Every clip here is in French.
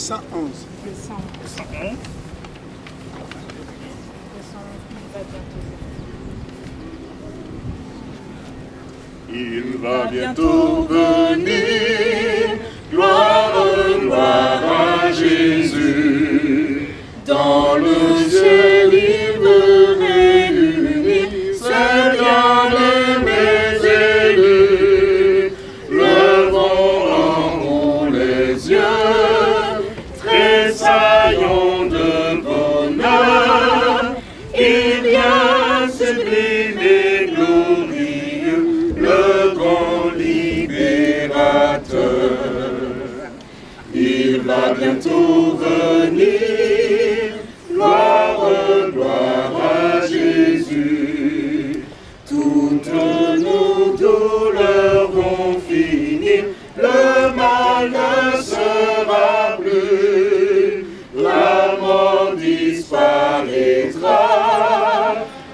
111. Le 111. Il va bientôt venir, gloire, gloire à Jésus. Dans le ciel, il veut réunir ses bien-aimés élus. Levons en haut les yeux, tressaillons de bonheur. Il vient sublime et glorieux, le grand libérateur. Il va bientôt venir, gloire, gloire à Jésus. Toutes nos douleurs vont finir, le mal ne sera plus, la mort disparaîtra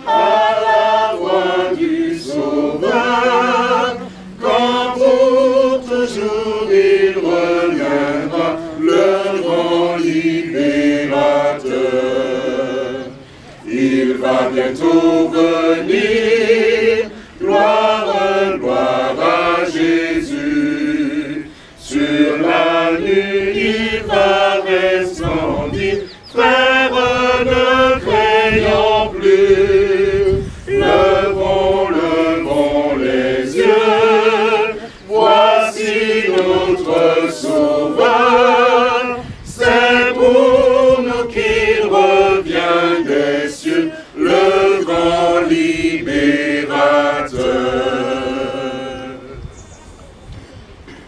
à la voix du Sauveur. Quand pour toujours il reviendra, le grand libérateur. Il va bientôt venir, gloire, gloire à Jésus. Sur la nuit il va resplendir, frères, ne craignons plus. Levons, levons les yeux, voici notre Sauveur. C'est pour nous qu'il revient des cieux, le grand libérateur.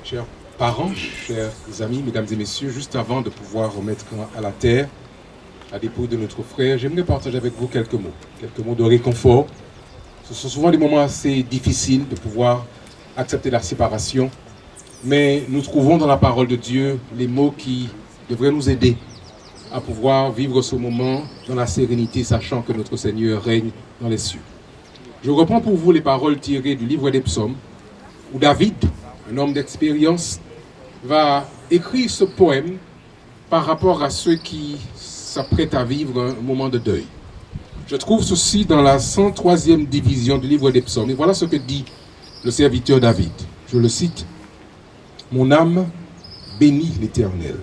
Chers parents, chers amis, mesdames et messieurs, juste avant de pouvoir remettre à la terre, à dépôt de notre frère, j'aimerais partager avec vous quelques mots de réconfort. Ce sont souvent des moments assez difficiles de pouvoir accepter la séparation, mais nous trouvons dans la parole de Dieu les mots qui devraient nous aider à pouvoir vivre ce moment dans la sérénité, sachant que notre Seigneur règne dans les cieux. Je reprends pour vous les paroles tirées du livre des Psaumes, où David, un homme d'expérience, va écrire ce poème par rapport à ceux qui s'apprêtent à vivre un moment de deuil. Je trouve ceci dans la 103e division du livre des Psaumes. Et voilà ce que dit le serviteur David. Je le cite. « Mon âme bénit l'Éternel.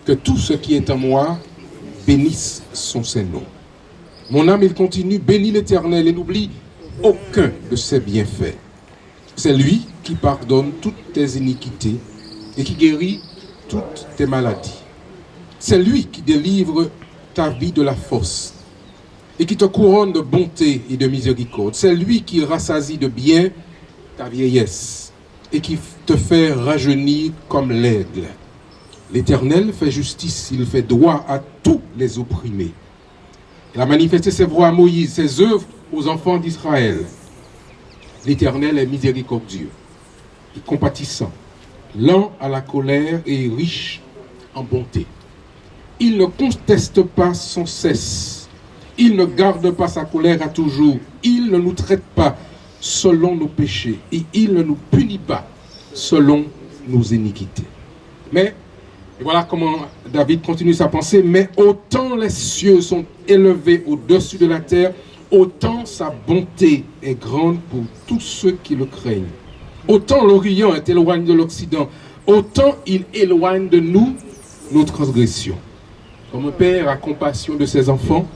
Que tout ce qui est en moi bénisse son Saint-Nom. Mon âme, il continue, bénit l'Éternel et n'oublie aucun de ses bienfaits. C'est lui qui pardonne toutes tes iniquités et qui guérit toutes tes maladies. C'est lui qui délivre ta vie de la fosse et qui te couronne de bonté et de miséricorde. C'est lui qui rassasie de bien ta vieillesse et qui te fait rajeunir comme l'aigle. L'Éternel fait justice, il fait droit à tous les opprimés. Il a manifesté ses voies à Moïse, ses œuvres aux enfants d'Israël. L'Éternel est miséricordieux et compatissant, lent à la colère et riche en bonté. Il ne conteste pas sans cesse. Il ne garde pas sa colère à toujours. Il ne nous traite pas selon nos péchés et il ne nous punit pas selon nos iniquités. Mais, et voilà comment David continue sa pensée, mais autant les cieux sont élevés au-dessus de la terre, autant sa bonté est grande pour tous ceux qui le craignent. Autant l'Orient est éloigné de l'Occident, autant il éloigne de nous nos transgressions. Comme un père a compassion de ses enfants,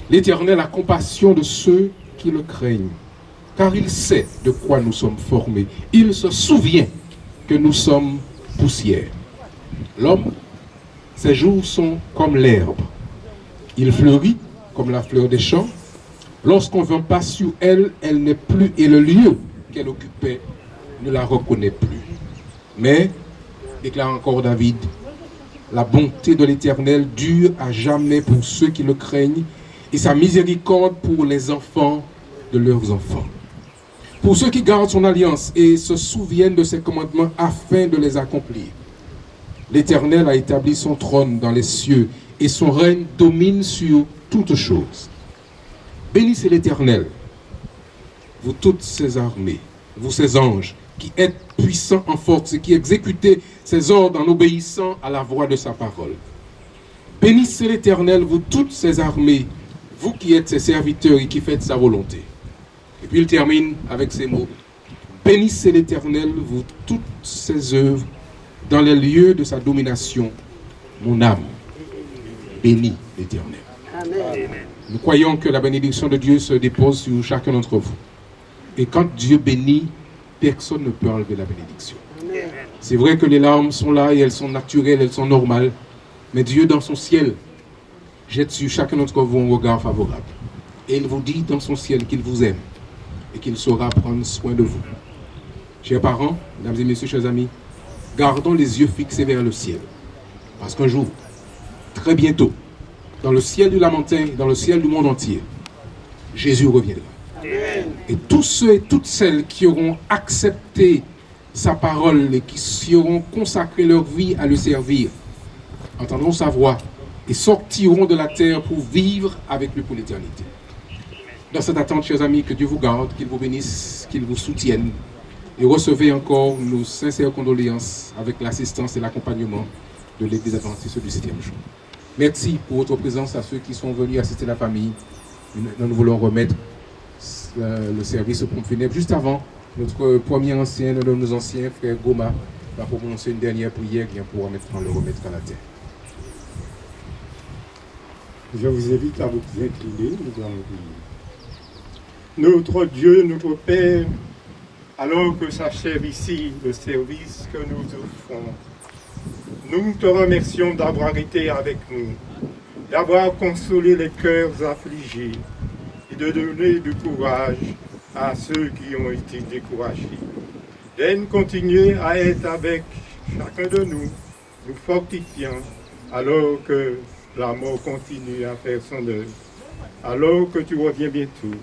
l'Éternel a compassion de ceux qui le craignent, car il sait de quoi nous sommes formés. Il se souvient que nous sommes poussière. L'homme, ses jours sont comme l'herbe. Il fleurit comme la fleur des champs. Lorsqu'on vient pas sur elle, elle n'est plus, et le lieu qu'elle occupait ne la reconnaît plus. Mais, déclare encore David, la bonté de l'Éternel dure à jamais pour ceux qui le craignent, et sa miséricorde pour les enfants de leurs enfants. Pour ceux qui gardent son alliance et se souviennent de ses commandements afin de les accomplir. L'Éternel a établi son trône dans les cieux et son règne domine sur toutes choses. Bénissez l'Éternel, vous toutes ses armées, vous ses anges, qui est puissant en force et qui exécutait ses ordres en obéissant à la voix de sa parole. Bénissez l'Éternel, vous toutes ses armées, vous qui êtes ses serviteurs et qui faites sa volonté. Et puis il termine avec ces mots. Bénissez l'Éternel, vous toutes ses œuvres, dans les lieux de sa domination. Mon âme bénit l'Éternel. Amen. Nous croyons que la bénédiction de Dieu se dépose sur chacun d'entre vous. Et quand Dieu bénit, personne ne peut enlever la bénédiction. Amen. C'est vrai que les larmes sont là et elles sont naturelles, elles sont normales. Mais Dieu, dans son ciel, jette sur chacun d'entre vous un regard favorable. Et il vous dit dans son ciel qu'il vous aime et qu'il saura prendre soin de vous. Chers parents, mesdames et messieurs, chers amis, gardons les yeux fixés vers le ciel. Parce qu'un jour, très bientôt, dans le ciel du Lamentin, dans le ciel du monde entier, Jésus reviendra. Amen. Et tous ceux et toutes celles qui auront accepté sa parole et qui auront consacré leur vie à le servir, entendront sa voix et sortiront de la terre pour vivre avec lui pour l'éternité. Dans cette attente, chers amis, que Dieu vous garde, qu'il vous bénisse, qu'il vous soutienne. Et recevez encore nos sincères condoléances avec l'assistance et l'accompagnement de l'Église adventiste du 7e jour. Merci pour votre présence à ceux qui sont venus assister la famille. Nous voulons remettre le service au pompe funèbre. Juste avant, notre premier ancien, l'un de nos anciens, frère Goma, va prononcer une dernière prière bien pour le remettre à la terre. Je vous invite à vous incliner, nous allons prier. Notre Dieu, notre Père, alors que s'achève ici le service que nous offrons, nous te remercions d'avoir été avec nous, d'avoir consolé les cœurs affligés et de donner du courage à ceux qui ont été découragés. D'aide continuer à être avec chacun de nous, nous fortifiant, alors que la mort continue à faire son œuvre, alors que tu reviens bientôt.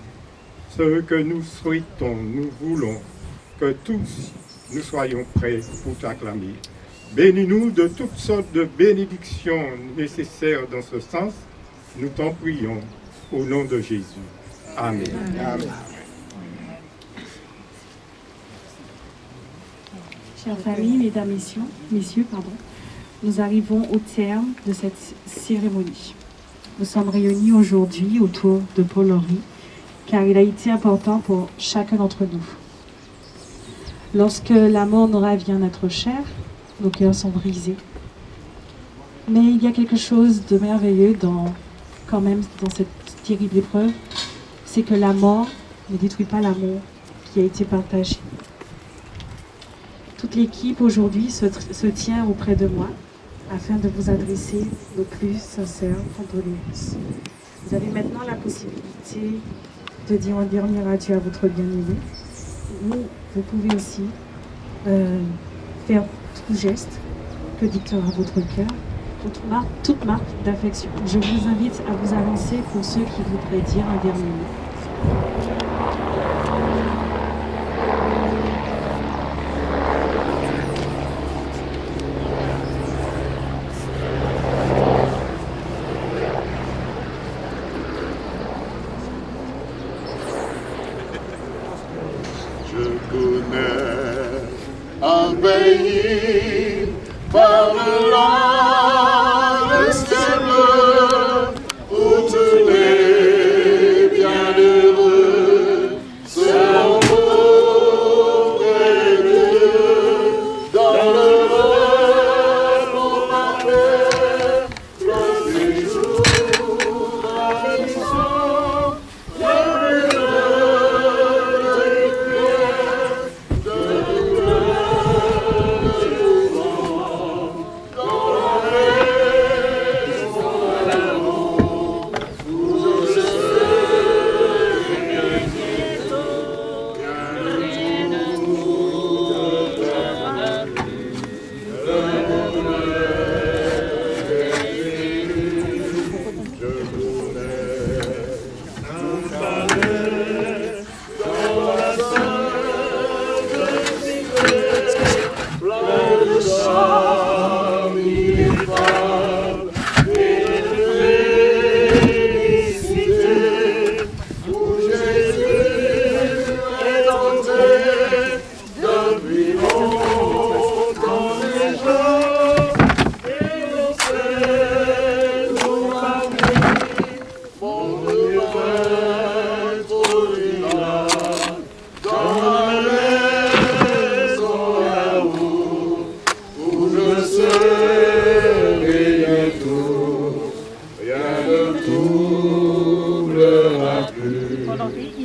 Ce que nous souhaitons, nous voulons que tous nous soyons prêts pour t'acclamer. Bénis-nous de toutes sortes de bénédictions nécessaires dans ce sens. Nous t'en prions au nom de Jésus. Amen. Amen. Chère famille, mesdames, messieurs, nous arrivons au terme de cette cérémonie. Nous sommes réunis aujourd'hui autour de Paul-Henri, car il a été important pour chacun d'entre nous. Lorsque la mort nous revient à notre chair, nos cœurs sont brisés. Mais il y a quelque chose de merveilleux dans cette terrible épreuve, c'est que la mort ne détruit pas l'amour qui a été partagé. Toute l'équipe aujourd'hui se tient auprès de moi afin de vous adresser nos plus sincères condoléances. Vous avez maintenant la possibilité de dire un dernier adieu à votre bien-aimé. Vous pouvez aussi faire tout geste que dictera votre cœur, toute marque d'affection. Je vous invite à vous avancer pour ceux qui voudraient dire un dernier mot.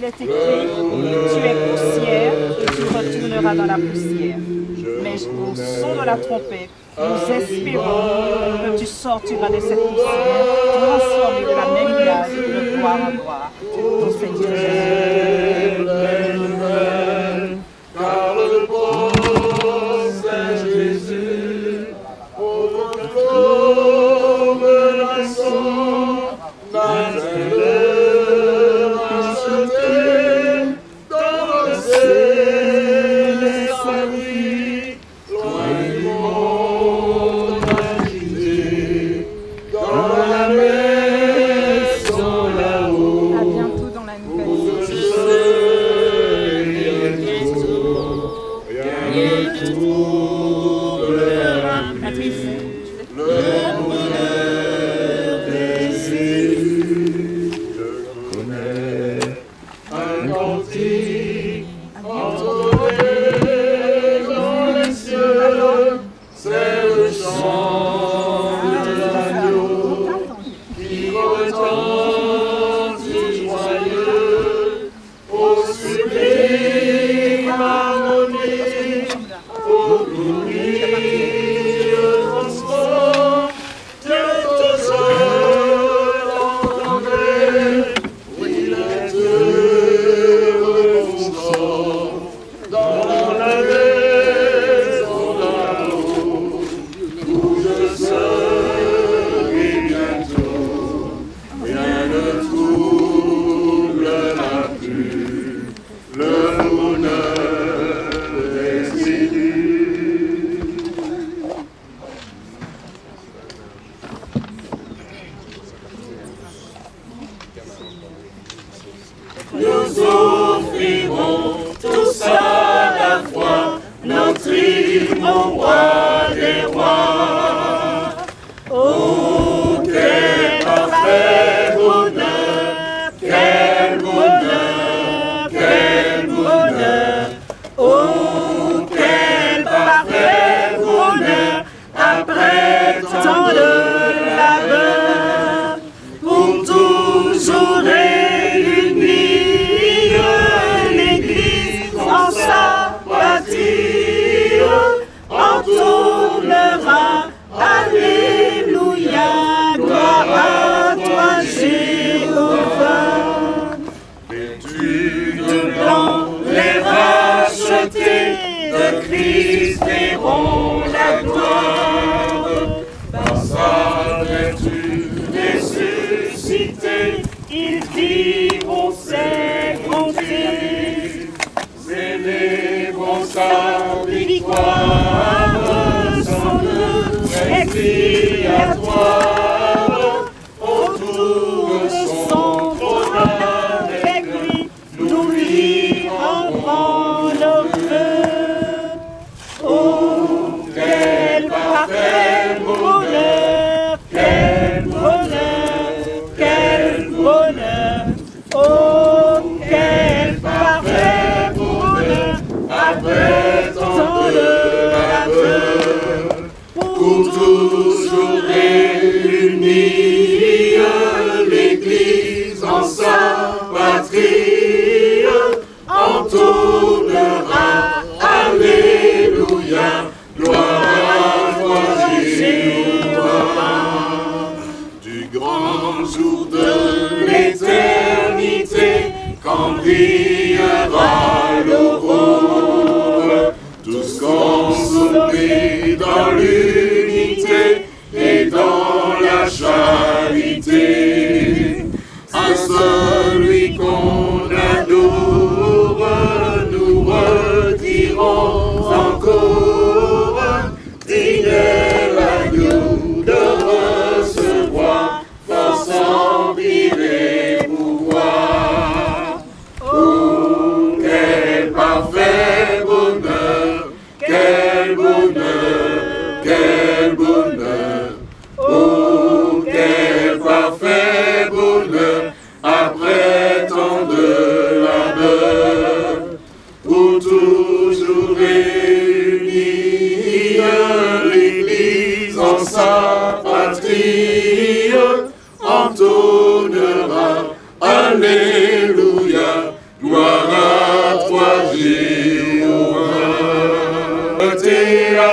est écrit, tu es poussière et tu retourneras dans la poussière. Mais au son de la trompette, nous espérons que tu sortiras de cette poussière, transformé de la même image de gloire en gloire. Ton Seigneur Jésus. Car le bon c'est Jésus, comme la sang,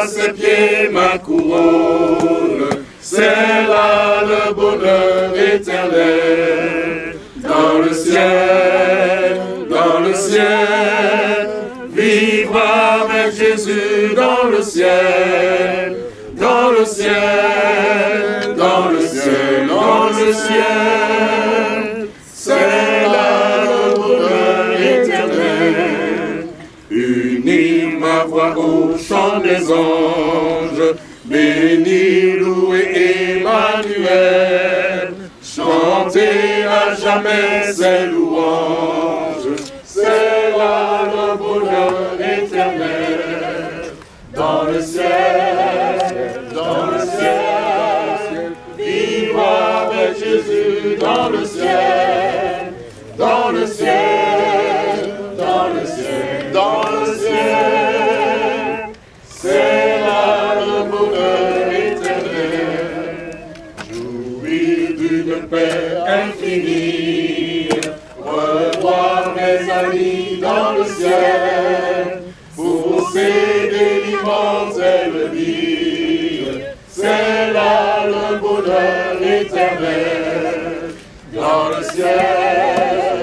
à ses pieds ma couronne, c'est là le bonheur éternel. Dans le ciel, vivre avec Jésus dans le ciel, dans le ciel, dans le ciel, dans le ciel, c'est là le bonheur éternel. Unir ma voix au chant des anges, bénir, louer Emmanuel, chanter à jamais ses louanges, c'est là le bonheur éternel. Dans le ciel, vivre avec Jésus dans le ciel, dans le ciel, dans le ciel, dans le ciel, c'est là le bonheur éternel. Jouir d'une paix infinie, revoir mes amis dans le ciel, posséder l'immortelle vie, c'est là le bonheur éternel. Dans le ciel,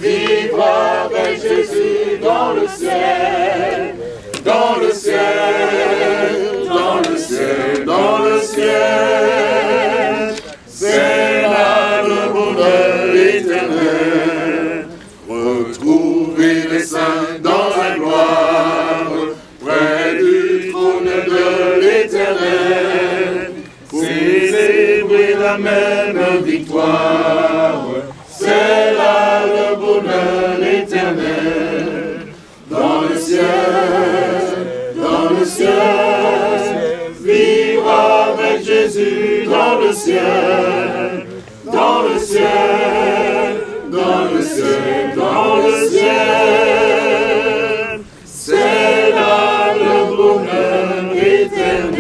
vivre avec Jésus dans le ciel, dans le ciel, dans le ciel, dans le ciel, c'est là le bonheur éternel. Retrouver les saints dans la gloire, près du trône de l'éternel, célébrer la même victoire, c'est là le bonheur éternel. Dans le ciel, vivre avec Jésus dans le ciel, dans le ciel, dans le ciel, dans le ciel, c'est là le bonheur éternel.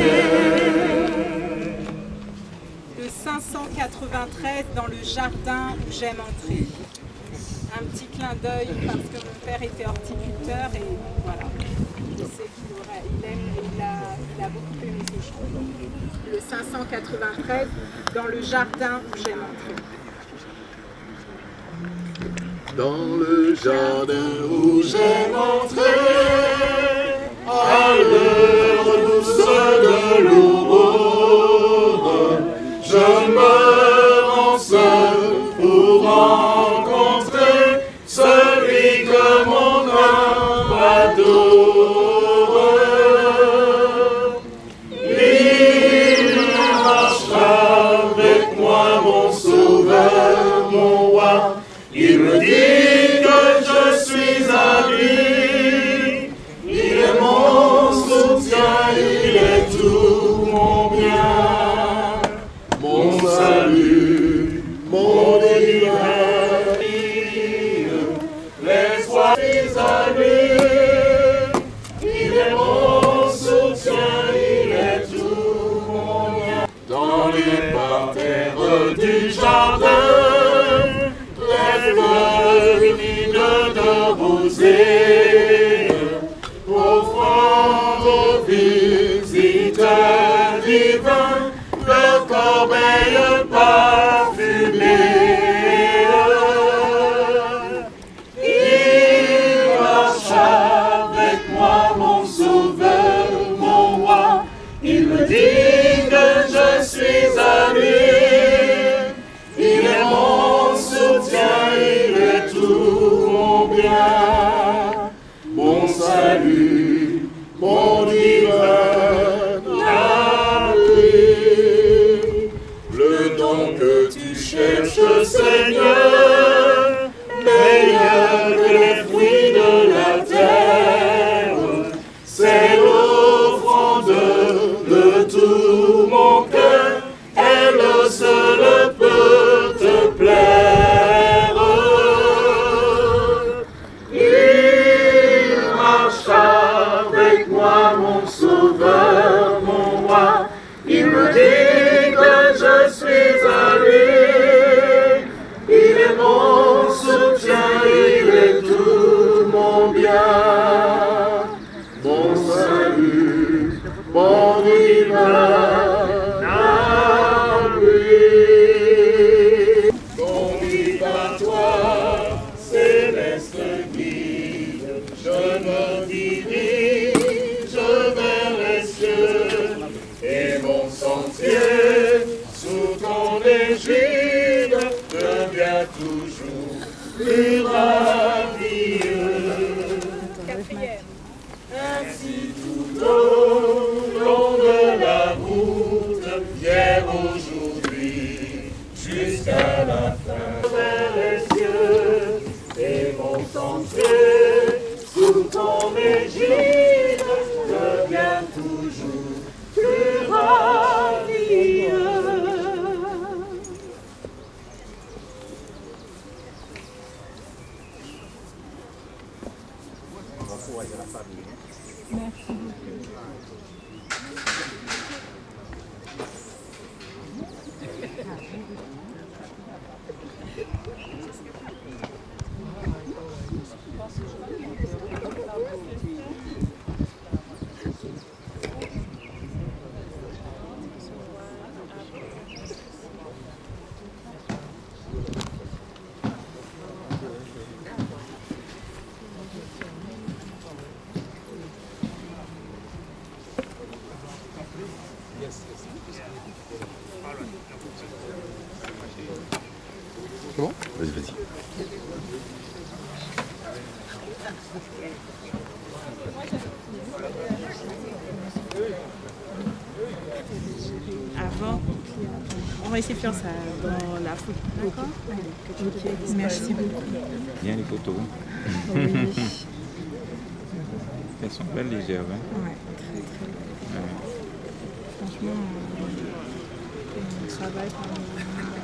Le 593 dans le jardin où j'aime entrer. Un petit clin d'œil parce que mon père était horticulteur et voilà, je sais qu'il a beaucoup aimé ces choses. Le 593 dans le jardin où j'aime entrer. Dans le jardin où j'aime entrer, à l'heure douce de l'aurore, je me rends seul pour rencontrer celui que mon âme adore. Il marchera avec moi, mon sauveur, mon roi. Il me dit que je suis à lui. Il est mon soutien, il est tout mon bien, mon salut, mon délivre. Laisse-moi suis à lui. Il est mon soutien, il est tout mon bien. Dans les parterres du jardin, les fleurs humides de rosée, offrant aux visiteurs divins leur corbeille parfumée. Il marche avec moi, mon sauveur, mon roi. Il me dit que je suis à lui. Il est mon soutien, il est tout mon bien, mon salut, mon divin abri. Le don que tu cherches, Seigneur, meilleur que les fruits de la terre, c'est l'offrande de tout mon cœur, elle seule peut te plaire. Il marche avec moi, mon sauveur, mon roi. Il me dit que je suis à lui. Il est mon devient toujours plus radieux. Quatrième. Ainsi tout au long de la route, hier, aujourd'hui, jusqu'à la fin. Vers les cieux et mon sentier, sous ton égide, devient toujours plus radieux. Vas-y. Avant, on va essayer de faire ça dans la photo. D'accord. Merci beaucoup. Bien les photos. Oui. Elles sont belles légères. Hein? Ouais, très très belles. Franchement, on travaille par